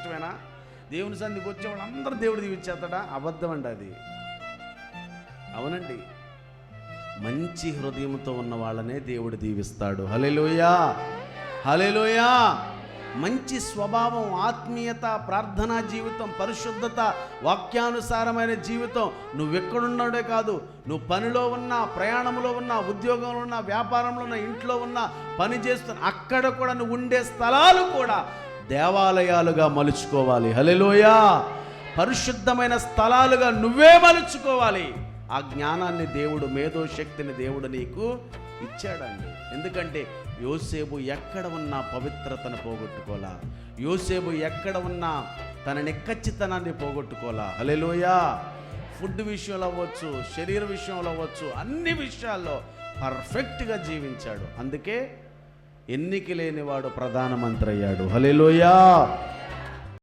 కష్టమేనా? దేవుని సన్నిధికి వచ్చే వాళ్ళందరూ దేవుడు దీవించేస్తాడా? అబద్ధం అండి అది. అవునండి, మంచి హృదయంతో ఉన్న వాళ్ళనే దేవుడు దీవిస్తాడు. హల్లెలూయా, హల్లెలూయా. మంచి స్వభావం, ఆత్మీయత, ప్రార్థనా జీవితం, పరిశుద్ధత, వాక్యానుసారమైన జీవితం. నువ్వెక్కడున్నాడే కాదు, నువ్వు పనిలో ఉన్నా, ప్రయాణంలో ఉన్నా, ఉద్యోగంలో ఉన్నా, వ్యాపారంలో ఉన్నా, ఇంట్లో ఉన్నా, పని చేస్తున్నా, అక్కడ కూడా నువ్వు ఉండే స్థలాలు కూడా దేవాలయాలుగా మలుచుకోవాలి. హల్లెలూయా. పరిశుద్ధమైన స్థలాలుగా నువ్వే మలుచుకోవాలి. ఆ జ్ఞానాన్ని దేవుడు, మేధో శక్తిని దేవుడు నీకు ఇచ్చాడండి. ఎందుకంటే యోసేపు ఎక్కడ ఉన్నా పవిత్రతను పోగొట్టుకోలా, యోసేపు ఎక్కడ ఉన్నా తన నిక్కచ్చితనాన్ని పోగొట్టుకోలా. హల్లెలూయా. ఫుడ్ విషయంలో అవ్వచ్చు, శరీర విషయంలో అవ్వచ్చు, అన్ని విషయాల్లో పర్ఫెక్ట్గా జీవించాడు. అందుకే ఎన్నిక లేనివాడు ప్రధానమంత్రి అయ్యాడు. హల్లెలూయా.